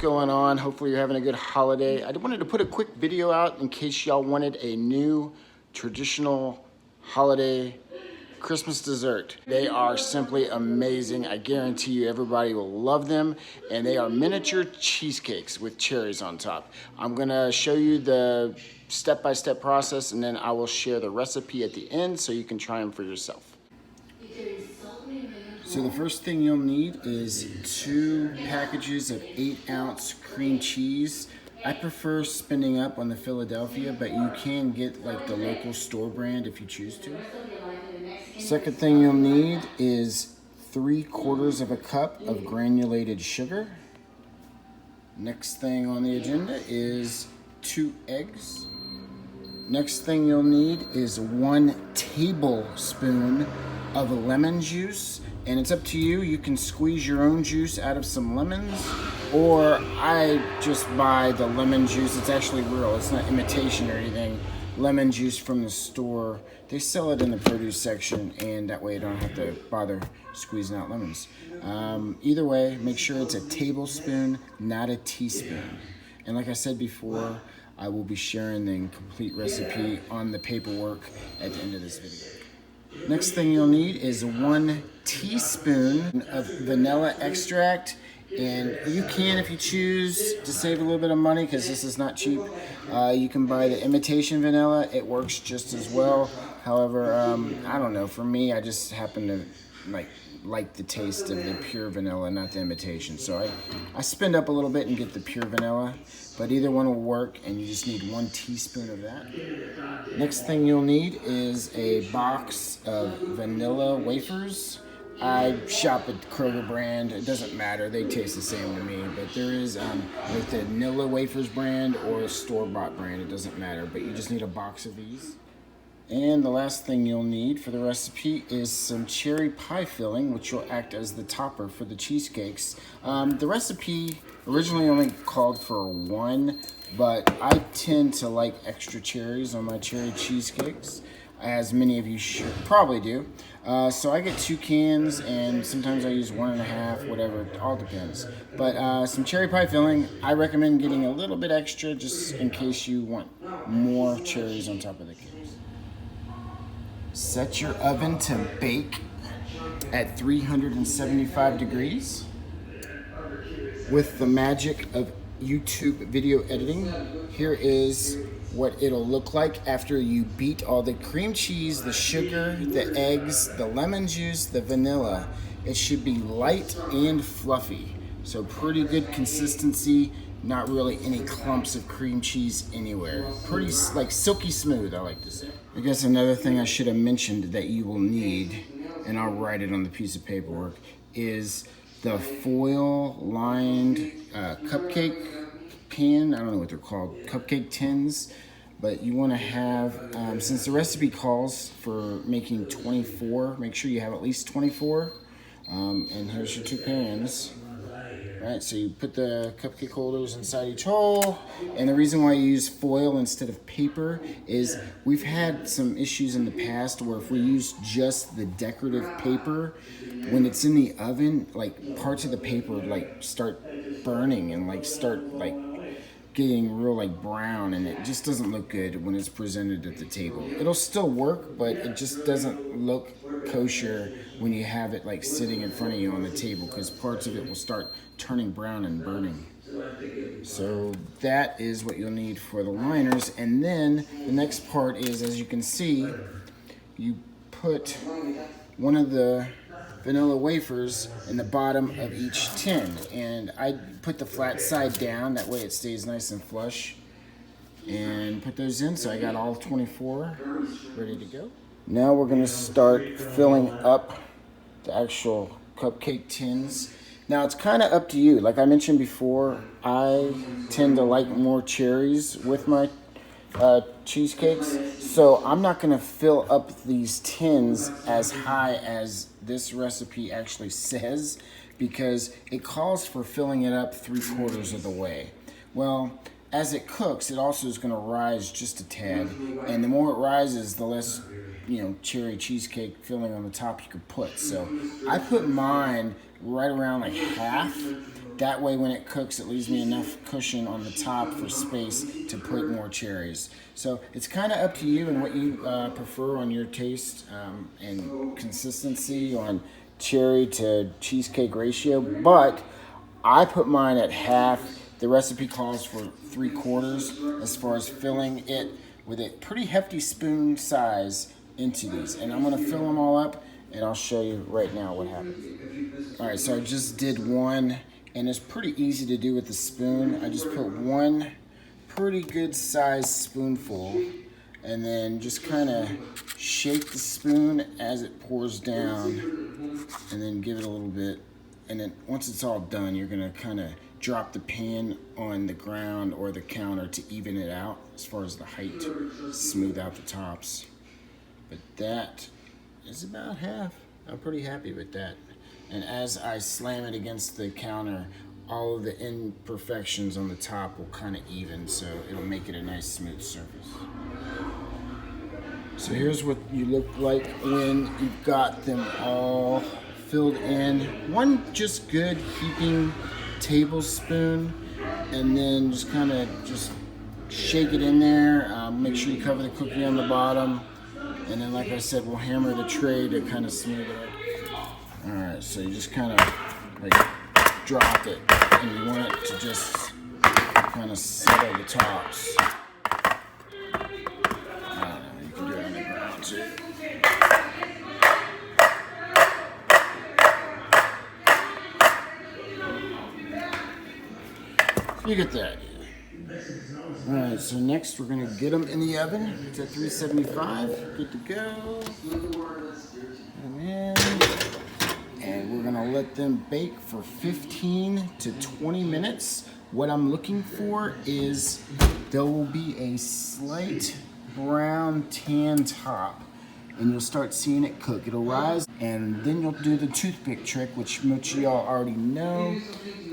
going on? Hopefully you're having a good holiday. I wanted to put a quick video out in case y'all wanted a new traditional holiday Christmas dessert. They are simply amazing. I guarantee you everybody will love them. And they are miniature cheesecakes with cherries on top. I'm gonna show you the step-by-step process, and then I will share the recipe at the end so you can try them for yourself. So the first thing you'll need is 2 packages of 8-ounce cream cheese. I prefer spending up on the Philadelphia, but you can get like the local store brand if you choose to. Second thing you'll need is 3/4 of a cup of granulated sugar. Next thing on the agenda is 2 eggs. Next thing you'll need is 1 tablespoon of lemon juice. And it's up to you. You can squeeze your own juice out of some lemons, or I just buy the lemon juice. It's actually real. It's not imitation or anything. Lemon juice from the store. They sell it in the produce section, and that way you don't have to bother squeezing out lemons. Either way, make sure it's a tablespoon, not a teaspoon. And like I said before, I will be sharing the complete recipe on the paperwork at the end of this video. Next thing you'll need is 1 teaspoon of vanilla extract, and you can, if you choose to save a little bit of money, because this is not cheap, you can buy the imitation vanilla. It works just as well. However, I don't know, for me, I just happen to like the taste of the pure vanilla, not the imitation. So I spend up a little bit and get the pure vanilla, but either one will work, and you just need 1 teaspoon of that. Next thing you'll need is a box of vanilla wafers. I shop at the Kroger brand. It doesn't matter, they taste the same to me, but there is like the Vanilla Wafers brand or a store-bought brand, it doesn't matter, but you just need a box of these. And the last thing you'll need for the recipe is some cherry pie filling, which will act as the topper for the cheesecakes. The recipe originally only called for 1, but I tend to like extra cherries on my cherry cheesecakes, as many of you should probably do. So I get 2 cans, and sometimes I use 1.5, whatever, it all depends. But some cherry pie filling, I recommend getting a little bit extra just in case you want more cherries on top of the cakes. Set your oven to bake at 375 degrees. With the magic of YouTube video editing, here is what it'll look like after you beat all the cream cheese, the sugar, the eggs, the lemon juice, the vanilla. It should be light and fluffy. So pretty good consistency, not really any clumps of cream cheese anywhere. Pretty like silky smooth, I like to say. I guess another thing I should have mentioned that you will need, and I'll write it on the piece of paperwork, is the foil-lined cupcake pan. I don't know what they're called, cupcake tins. But you want to have, since the recipe calls for making 24, make sure you have at least 24. And here's your 2 pans. Right, so you put the cupcake holders inside each hole, and the reason why you use foil instead of paper is we've had some issues in the past where if we use just the decorative paper, when it's in the oven, like parts of the paper like start burning and like start like getting real like brown, and it just doesn't look good when it's presented at the table. It'll still work, but it just doesn't look kosher when you have it like sitting in front of you on the table, because parts of it will start turning brown and burning. So that is what you'll need for the liners. And then the next part is, as you can see, you put one of the vanilla wafers in the bottom of each tin, and I put the flat side down, that way it stays nice and flush, and put those in. So I got all 24 ready to go. Now we're going to start filling up the actual cupcake tins. Now it's kind of up to you. Like I mentioned before, I tend to like more cherries with my cheesecakes, so I'm not going to fill up these tins as high as this recipe actually says, because it calls for filling it up 3/4 of the way. Well, as it cooks, it also is going to rise just a tad, and the more it rises, the less cherry cheesecake filling on the top you could put. So I put mine right around like half. That way when it cooks, it leaves me enough cushion on the top for space to put more cherries. So it's kind of up to you and what you prefer on your taste and consistency on cherry to cheesecake ratio. But I put mine at half. The recipe calls for 3/4 as far as filling it with a pretty hefty spoon size into these. And I'm gonna fill them all up and I'll show you right now what happens. All right, so I just did one and it's pretty easy to do with the spoon. I just put one pretty good sized spoonful and then just kind of shake the spoon as it pours down and then give it a little bit. And then once it's all done, you're gonna kind of drop the pan on the ground or the counter to even it out as far as the height, smooth out the tops. But that is about half. I'm pretty happy with that. And as I slam it against the counter, all of the imperfections on the top will kind of even, so it'll make it a nice smooth surface. So here's what you look like when you've got them all filled in. One just good heaping tablespoon, and then just kind of just shake it in there. Make sure you cover the cookie on the bottom, and then like I said, we'll hammer the tray to kind of smooth it. All right, so you just kind of like drop it, and you want it to just kind of settle the tops. You can do it on the ground too. You get the idea. All right, so next we're gonna get them in the oven. It's at 375, good to go. And we're gonna let them bake for 15 to 20 minutes. What I'm looking for is there will be a slight brown tan top, and you'll start seeing it cook. It'll rise, and then you'll do the toothpick trick, which most of y'all already know.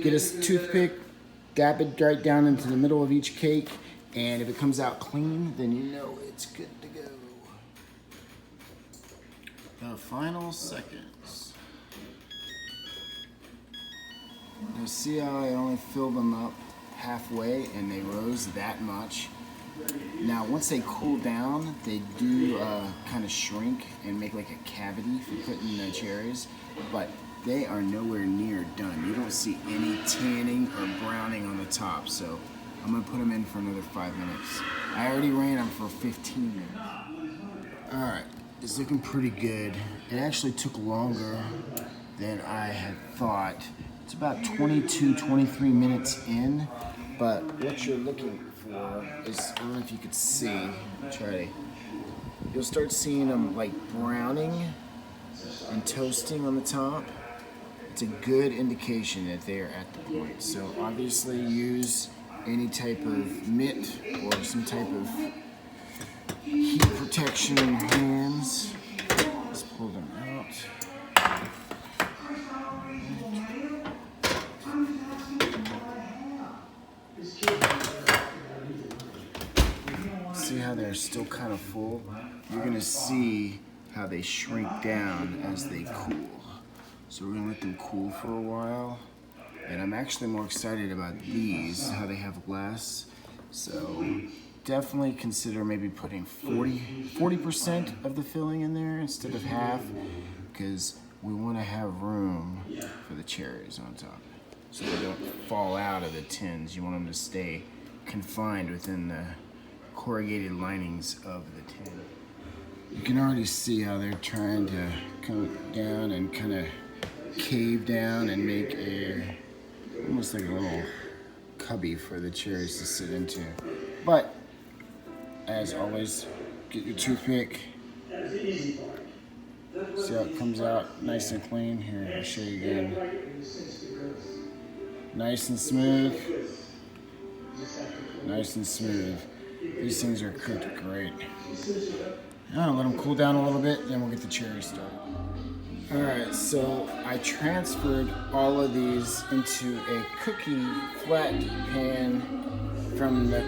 Get a toothpick, dab it right down into the middle of each cake, and if it comes out clean, then you know it's good to go. The final seconds. Now see how I only filled them up halfway and they rose that much? Now once they cool down, they do kind of shrink and make like a cavity for putting the cherries, but they are nowhere near done. You don't see any tanning or browning on the top, so I'm gonna put them in for another 5 minutes. I already ran them for 15 minutes. All right, it's looking pretty good. It actually took longer than I had thought. It's about 22, 23 minutes in, but what you're looking for is, I don't know if you could see, you'll start seeing them like browning and toasting on the top. It's a good indication that they are at the point. So obviously use any type of mitt or some type of heat protection in your hands. Let's pull them out. See how they're still kind of full? You're gonna see how they shrink down as they cool. So we're gonna let them cool for a while. And I'm actually more excited about these, how they have less. So definitely consider maybe putting 40% of the filling in there instead of half, because we wanna have room for the cherries on top, so they don't fall out of the tins. You want them to stay confined within the corrugated linings of the tin. You can already see how they're trying to come down and kind of cave down and make almost like a little cubby for the cherries to sit into. But as always, get your toothpick. See how it comes out nice and clean? Here, I'll show you again. Nice and smooth. Nice and smooth. These things are cooked great. Let them cool down a little bit, then we'll get the cherries started. Alright, so I transferred all of these into a cookie flat pan from the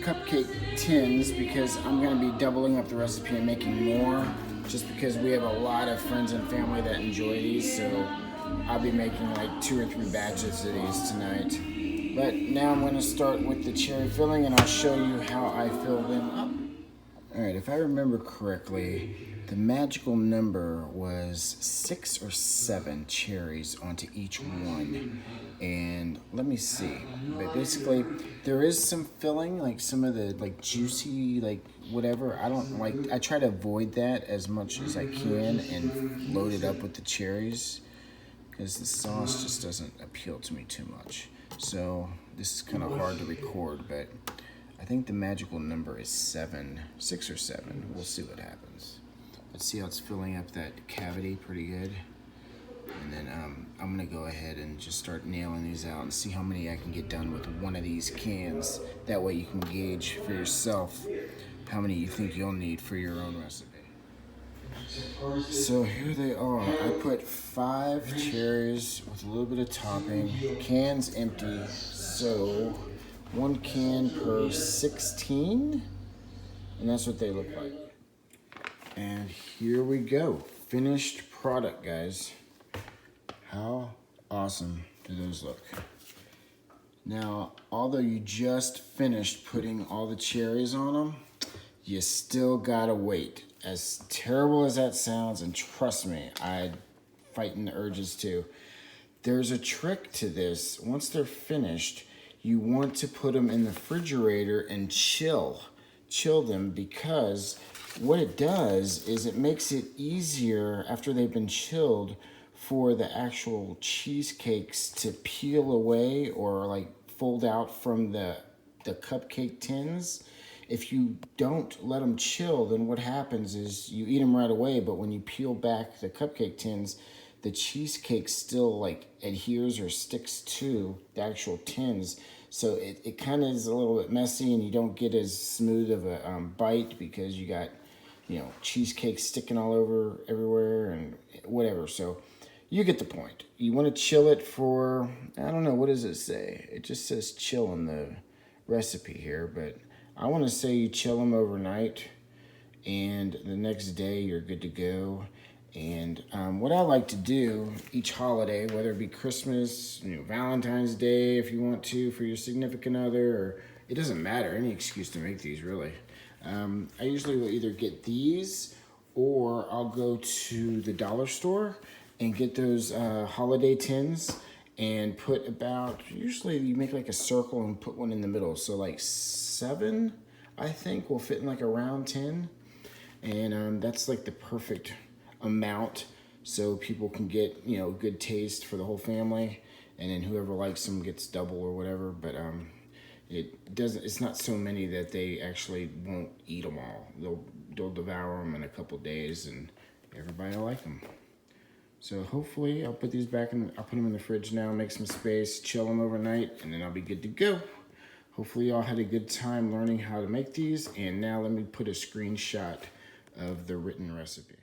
cupcake tins because I'm going to be doubling up the recipe and making more, just because we have a lot of friends and family that enjoy these, so I'll be making like 2 or 3 batches of these tonight. But now I'm going to start with the cherry filling, and I'll show you how I fill them up. Alright, if I remember correctly, the magical number was 6 or 7 cherries onto each one. And let me see. But basically, there is some filling, like some of the like juicy, like whatever. I try to avoid that as much as I can and load it up with the cherries, because the sauce just doesn't appeal to me too much. So this is kind of hard to record, but I think the magical number is 7, 6 or 7. We'll see what happens. Let's see how it's filling up that cavity pretty good. And then I'm gonna go ahead and just start nailing these out and see how many I can get done with one of these cans. That way you can gauge for yourself how many you think you'll need for your own recipe. So here they are. I put 5 cherries with a little bit of topping. Can's empty, so 1 can per 16, and that's what they look like. And here we go, finished product, guys. How awesome do those look? Now, although you just finished putting all the cherries on them, you still gotta wait. As terrible as that sounds, and trust me, I'm fighting the urges too. There's a trick to this. Once they're finished, you want to put them in the refrigerator and chill them, because what it does is it makes it easier after they've been chilled for the actual cheesecakes to peel away or like fold out from the cupcake tins. If you don't let them chill, then what happens is you eat them right away, but when you peel back the cupcake tins, the cheesecake still like adheres or sticks to the actual tins. So it kind of is a little bit messy, and you don't get as smooth of a bite, because you got, cheesecake sticking all over everywhere and whatever. So you get the point. You want to chill it for, I don't know, what does it say? It just says chill in the recipe here, but I want to say you chill them overnight, and the next day you're good to go. And what I like to do each holiday, whether it be Christmas, Valentine's Day, if you want to, for your significant other, or it doesn't matter, any excuse to make these really. I usually will either get these, or I'll go to the dollar store and get those holiday tins and put about, usually you make like a circle and put one in the middle. So like 7, I think, will fit in like a round 10. And that's like the perfect amount, so people can get good taste for the whole family, and then whoever likes them gets double or whatever. But it's not so many that they actually won't eat them all. They'll devour them in a couple days, and everybody will like them. So hopefully I'll put these back in. I'll put them in the fridge now, make some space, chill them overnight, and then I'll be good to go. Hopefully y'all had a good time learning how to make these. And now let me put a screenshot of the written recipe.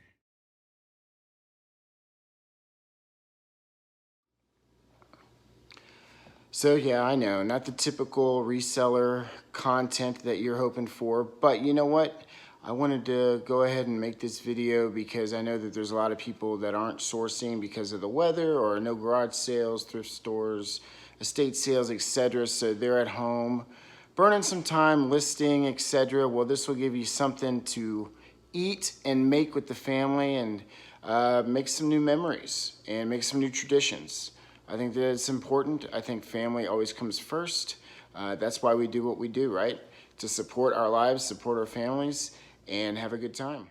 So yeah, I know, not the typical reseller content that you're hoping for, but you know what? I wanted to go ahead and make this video because I know that there's a lot of people that aren't sourcing because of the weather, or no garage sales, thrift stores, estate sales, etc. So they're at home burning some time listing, etc. Well, this will give you something to eat and make with the family, and make some new memories and make some new traditions. I think that it's important. I think family always comes first. That's why we do what we do, right? To support our lives, support our families, and have a good time.